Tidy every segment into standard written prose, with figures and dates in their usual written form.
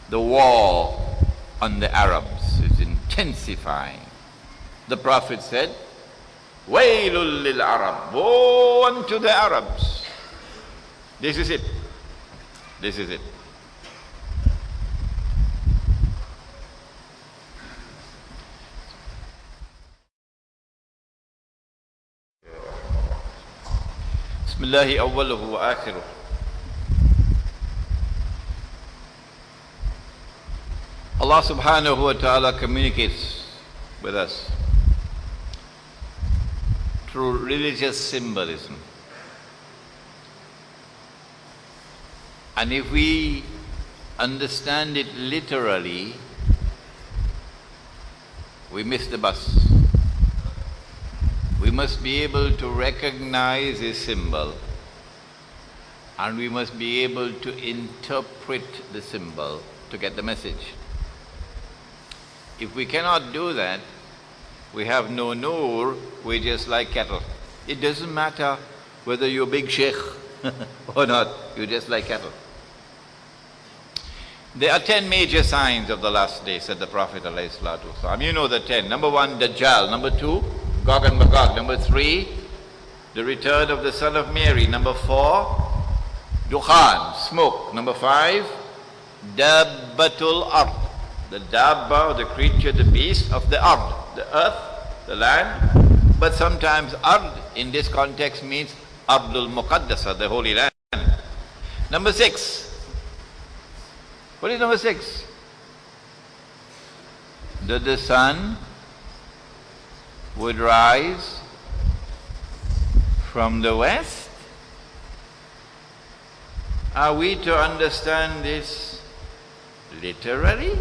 the war on the Arabs is intensifying. The Prophet said, Waylul lil Arab, woe unto the Arabs. This is it. This is it. Bismillahi awwaluhu wa akhiruh. Allah subhanahu wa ta'ala communicates with us through religious symbolism. And if we understand it literally, we miss the bus. We must be able to recognize a symbol, and we must be able to interpret the symbol to get the message. If we cannot do that, we have no nur, we're just like cattle. It doesn't matter whether you're big sheikh or not, you're just like cattle. There are 10 major signs of the last day, said the Prophet ﷺ. You know the 10. Number 1, Dajjal. Number 2, Gog and Magog. Number 3, the return of the son of Mary. Number 4, Dukhan, smoke. Number 5, Dabbatul Ard. The Dabba, the creature, the beast of the Ard, the earth, the land. But sometimes Ard in this context means Ardul Muqaddasa, the holy land. Number 6. What is number 6? That the sun would rise from the west. Are we to understand this literally?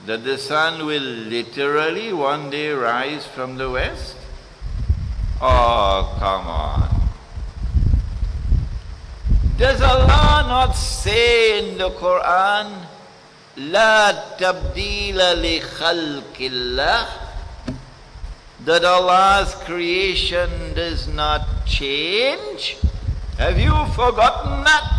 That the sun will literally one day rise from the west? Oh, come on. Does Allah not say in the Quran, La tabdila li khalqillah, that Allah's creation does not change? Have you forgotten that?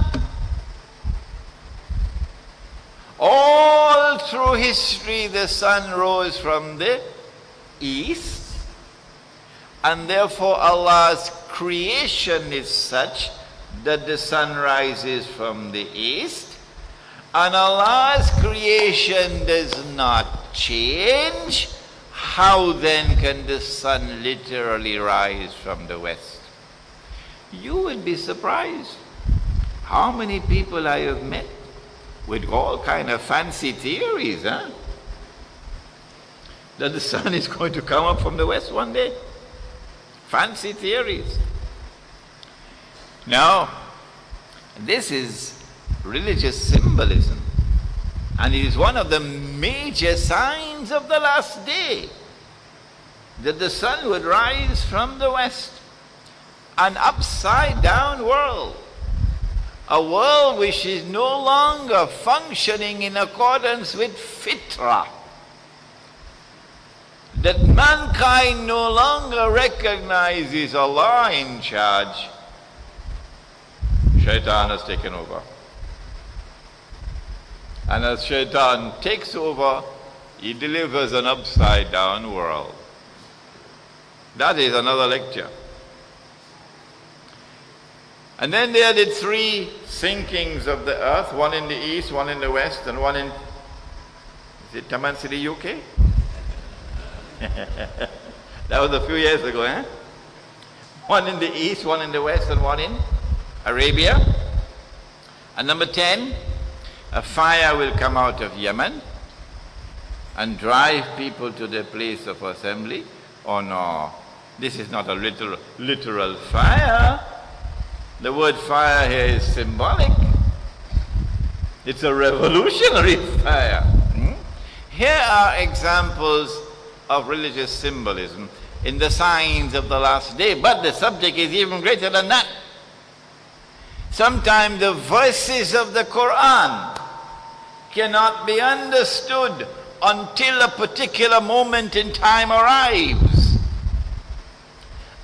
All through history the sun rose from the east, and therefore Allah's creation is such that the sun rises from the east, and Allah's creation does not change. How then can the sun literally rise from the west? You would be surprised how many people I have met with all kind of fancy theories, that the sun is going to come up from the west one day. Fancy theories. Now, this is religious symbolism, and it is one of the major signs of the last day, that the sun would rise from the west. An upside down world, a world which is no longer functioning in accordance with fitra, that mankind no longer recognizes Allah in charge. Shaitan has taken over. And as Shaitan takes over, he delivers an upside down world. That is another lecture. And then there are the 3 sinkings of the earth, one in the east, one in the west, and one in, is it Taman City, UK? That was a few years ago, eh? One in the east, one in the west, and one in Arabia. And number 10, a fire will come out of Yemen and drive people to their place of assembly. Oh no, this is not a literal fire. The word fire here is symbolic. It's a revolutionary fire. Here are examples of religious symbolism in the signs of the last day, but the subject is even greater than that. Sometimes the verses of the Quran cannot be understood until a particular moment in time arrives.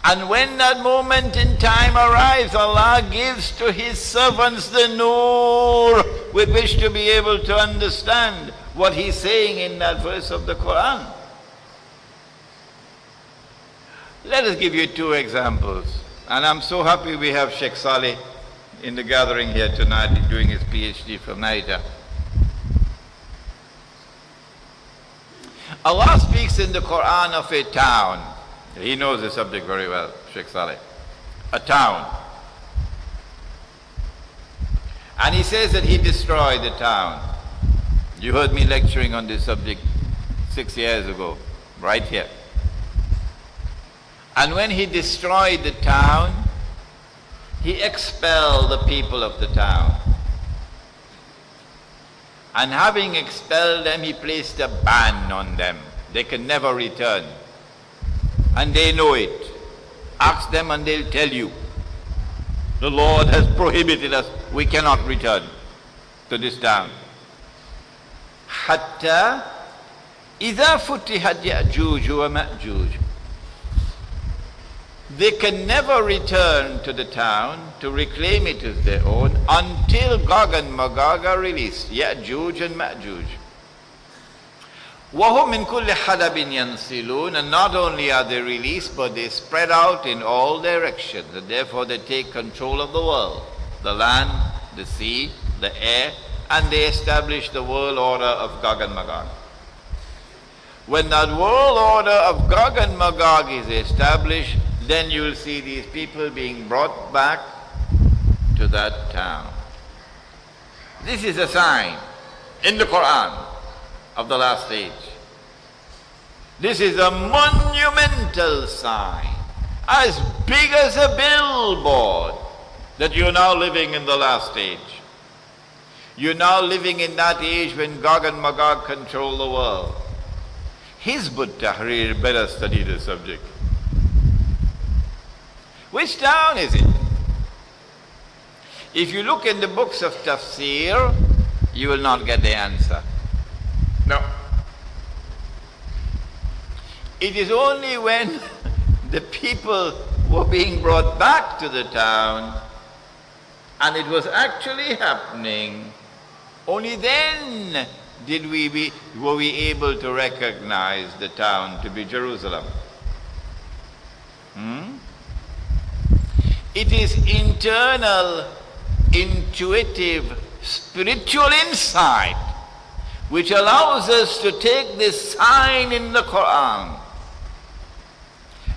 And when that moment in time arrives, Allah gives to His servants the nur with which to be able to understand what he's saying in that verse of the Quran. Let us give you two examples. And I'm so happy we have Sheikh Saleh in the gathering here tonight doing his PhD from Naida. Allah speaks in the Quran of a town. He knows the subject very well, Sheikh Saleh. A town. And he says that he destroyed the town. You heard me lecturing on this subject 6 years ago, right here. And when he destroyed the town, he expelled the people of the town. And having expelled them, he placed a ban on them. They can never return. And they know it. Ask them and they'll tell you. The Lord has prohibited us. We cannot return to this town. Hatta إذا فتحت يأجوج ومأجوج. They can never return to the town to reclaim it as their own until Gog and Magog are released. Ya'juj and Ma'juj. وَهُمْ مِنْ كُلِّ حَدَبٍ يَنْسِلُونَ. And not only are they released, but they spread out in all directions. And therefore they take control of the world. The land, the sea, the air. And they establish the world order of Gog and Magog. When that world order of Gog and Magog is established, then you will see these people being brought back to that town. This is a sign in the Quran of the last age. This is a monumental sign, as big as a billboard, that you're now living in the last age. You're now living in that age when Gog and Magog control the world. Hizb Tahrir better study the subject. Which town is it? If you look in the books of tafsir, you will not get the answer. No. It is only when the people were being brought back to the town and it was actually happening, only then were we able to recognize the town to be Jerusalem. It is internal, intuitive, spiritual insight which allows us to take this sign in the Quran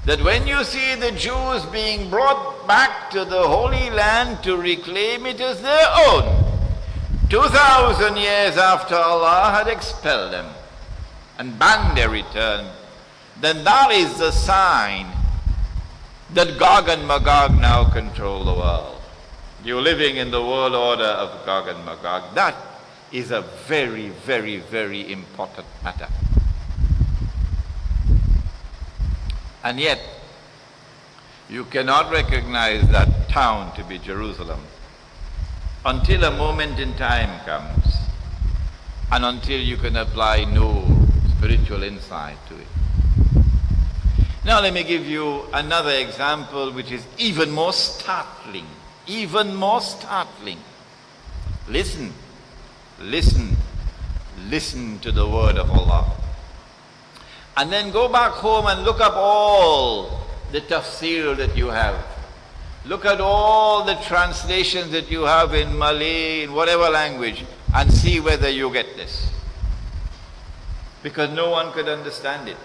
that when you see the Jews being brought back to the Holy Land to reclaim it as their own, 2,000 years after Allah had expelled them and banned their return, then that is the sign that Gog and Magog now control the world. You're living in the world order of Gog and Magog. That is a very, very, very important matter. And yet, you cannot recognize that town to be Jerusalem until a moment in time comes and until you can apply no spiritual insight to it. Now let me give you another example which is even more startling. Even more startling. Listen. Listen. Listen to the word of Allah. And then go back home and look up all the tafsir that you have. Look at all the translations that you have in Malay, in whatever language, and see whether you get this. Because no one could understand it.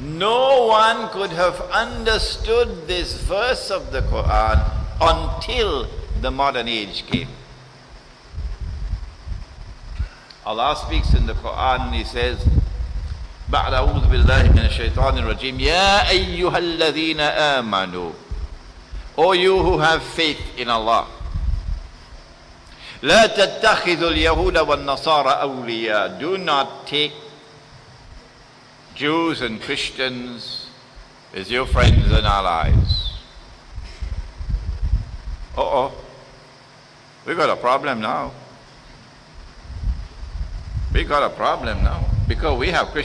No one could have understood this verse of the Quran until the modern age came. Allah speaks in the Quran and He says, بعد أعوذ بالله من الشيطان الرجيم يا أيها الذين آمنوا. O you who have faith in Allah, لا تتخذوا اليهود والنصارى أولياء. Do not take Jews and Christians as your friends and allies. We got a problem now. We got a problem now because we have Christians